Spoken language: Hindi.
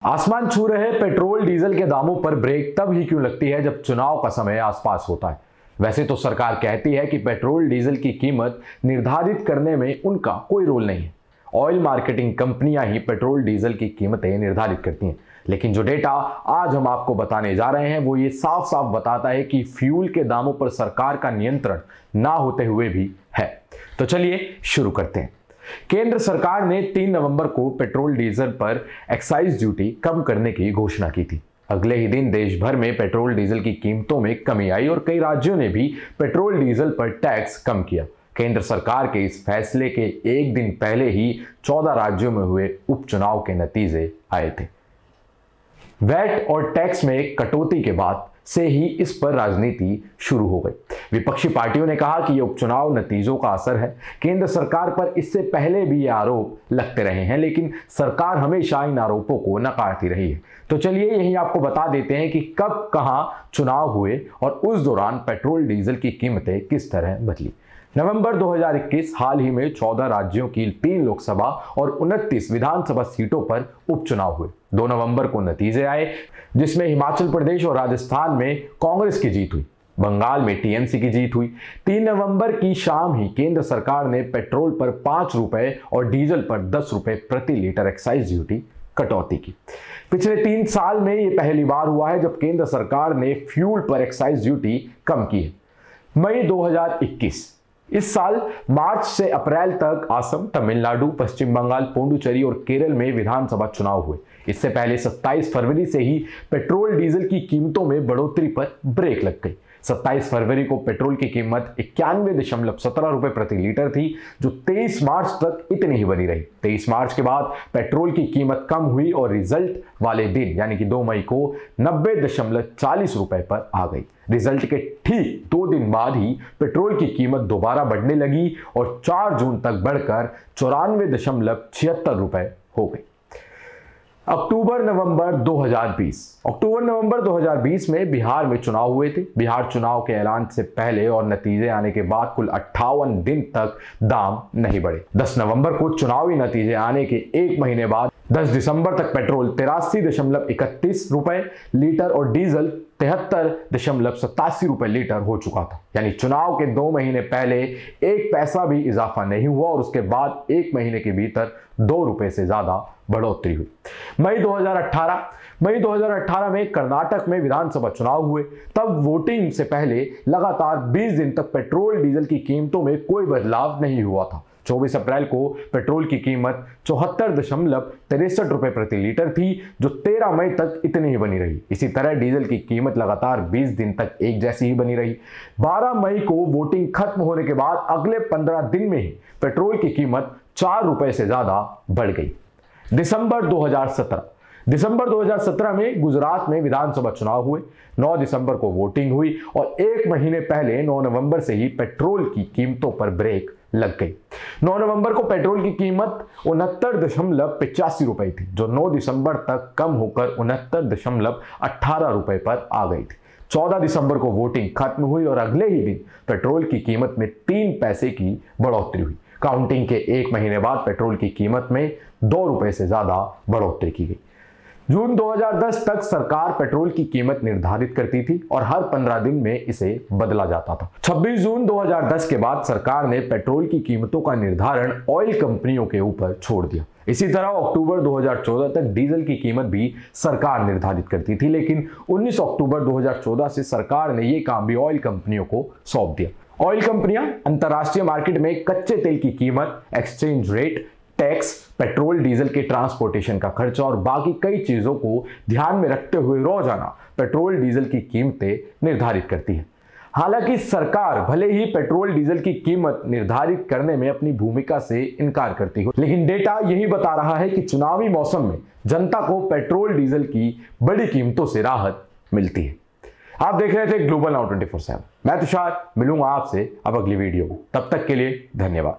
आसमान छू रहे पेट्रोल डीजल के दामों पर ब्रेक तब ही क्यों लगती है जब चुनाव का समय आसपास होता है। वैसे तो सरकार कहती है कि पेट्रोल डीजल की कीमत निर्धारित करने में उनका कोई रोल नहीं है। ऑयल मार्केटिंग कंपनियां ही पेट्रोल डीजल की कीमतें निर्धारित करती हैं। लेकिन जो डेटा आज हम आपको बताने जा रहे हैं वो ये साफ साफ बताता है कि फ्यूल के दामों पर सरकार का नियंत्रण ना होते हुए भी है। तो चलिए शुरू करते हैं। केंद्र सरकार ने 3 नवंबर को पेट्रोल डीजल पर एक्साइज ड्यूटी कम करने की घोषणा की थी। अगले ही दिन देश भर में पेट्रोल डीजल की कीमतों में कमी आई और कई राज्यों ने भी पेट्रोल डीजल पर टैक्स कम किया। केंद्र सरकार के इस फैसले के एक दिन पहले ही 14 राज्यों में हुए उपचुनाव के नतीजे आए थे। वैट और टैक्स में कटौती के बाद से ही इस पर राजनीति शुरू हो गई। विपक्षी पार्टियों ने कहा कि यह उपचुनाव नतीजों का असर है। केंद्र सरकार पर इससे पहले भी ये आरोप लगते रहे हैं, लेकिन सरकार हमेशा इन आरोपों को नकारती रही है। तो चलिए यही आपको बता देते हैं कि कब कहां चुनाव हुए और उस दौरान पेट्रोल डीजल की कीमतें किस तरह बदली। नवंबर 2021 हाल ही में 14 राज्यों की 3 लोकसभा और 29 विधानसभा सीटों पर उपचुनाव हुए। 2 नवंबर को नतीजे आए जिसमें हिमाचल प्रदेश और राजस्थान में कांग्रेस की जीत हुई। बंगाल में टीएमसी की जीत हुई। 3 नवंबर की शाम ही केंद्र सरकार ने पेट्रोल पर 5 रुपए और डीजल पर 10 रुपए प्रति लीटर एक्साइज ड्यूटी कटौती की। पिछले 3 साल में यह पहली बार हुआ है जब केंद्र सरकार ने फ्यूल पर एक्साइज ड्यूटी कम की है। मई 2021 इस साल मार्च से अप्रैल तक असम, तमिलनाडु, पश्चिम बंगाल, पुडुचेरी और केरल में विधानसभा चुनाव हुए। इससे पहले 27 फरवरी से ही पेट्रोल डीजल की कीमतों में बढ़ोतरी पर ब्रेक लग गई। 27 फरवरी को पेट्रोल की कीमत 91.17 रुपए प्रति लीटर थी, जो 23 मार्च तक इतनी ही बनी रही। 23 मार्च के बाद पेट्रोल की कीमत कम हुई और रिजल्ट वाले दिन यानी कि 2 मई को 90.40 रुपए पर आ गई। रिजल्ट के ठीक 2 दिन बाद ही पेट्रोल की कीमत दोबारा बढ़ने लगी और 4 जून तक बढ़कर 94.76 रुपए हो गई। अक्टूबर नवंबर 2020 में बिहार में चुनाव हुए थे। बिहार चुनाव के ऐलान से पहले और नतीजे आने के बाद कुल 58 दिन तक दाम नहीं बढ़े। 10 नवंबर को चुनावी नतीजे आने के 1 महीने बाद 10 दिसंबर तक पेट्रोल 83.31 रुपए लीटर और डीजल 73.87 रुपए लीटर हो चुका था। यानी चुनाव के 2 महीने पहले 1 पैसा भी इजाफा नहीं हुआ और उसके बाद 1 महीने के भीतर 2 रुपए से ज्यादा बढ़ोतरी हुई। मई 2018 में कर्नाटक में विधानसभा चुनाव हुए। तब वोटिंग से पहले लगातार 20 दिन तक पेट्रोल डीजल की कीमतों में कोई बदलाव नहीं हुआ था। 24 अप्रैल को पेट्रोल की कीमत 74.63 रुपए प्रति लीटर थी, जो 13 मई तक इतनी ही बनी रही। इसी तरह डीजल की कीमत लगातार 20 दिन तक एक जैसी ही बनी रही। 12 मई को वोटिंग खत्म होने के बाद अगले 15 दिन में ही पेट्रोल की कीमत 4 रुपए से ज्यादा बढ़ गई। दिसंबर 2017 में गुजरात में विधानसभा चुनाव हुए। 9 दिसंबर को वोटिंग हुई और 1 महीने पहले 9 नवंबर से ही पेट्रोल की कीमतों पर ब्रेक लग गई। 9 नवंबर को पेट्रोल की कीमत 69.85 रुपए थी, जो 9 दिसंबर तक कम होकर 69.18 रुपए पर आ गई थी। 14 दिसंबर को वोटिंग खत्म हुई और अगले ही दिन पेट्रोल की कीमत में 3 पैसे की बढ़ोतरी हुई। काउंटिंग के 1 महीने बाद पेट्रोल की कीमत में 2 रुपए से ज्यादा बढ़ोतरी की गई। जून 2010 तक सरकार पेट्रोल की कीमत निर्धारित करती थी और हर 15 दिन में इसे बदला जाता था। 26 जून 2010 के बाद सरकार ने पेट्रोल की कीमतों का निर्धारण ऑयल कंपनियों के ऊपर छोड़ दिया। इसी तरह अक्टूबर 2014 तक डीजल की कीमत भी सरकार निर्धारित करती थी, लेकिन 19 अक्टूबर 2014 से सरकार ने यह काम भी ऑयल कंपनियों को सौंप दिया। ऑयल कंपनियां अंतर्राष्ट्रीय मार्केट में कच्चे तेल की कीमत, exchange rate, tax, petrol diesel के ट्रांसपोर्टेशन का खर्चा और बाकी कई चीजों को ध्यान में रखते हुए रोजाना पेट्रोल डीजल की कीमतें निर्धारित करती है। हालांकि सरकार भले ही पेट्रोल डीजल की कीमत निर्धारित करने में अपनी भूमिका से इनकार करती हो, लेकिन डेटा यही बता रहा है कि चुनावी मौसम में जनता को पेट्रोल डीजल की बड़ी कीमतों से राहत मिलती है। आप देख रहे थे ग्लोबल नाउ 24/7। मैं तुषार मिलूंगा आपसे अब अगली वीडियो में। तब तक के लिए धन्यवाद।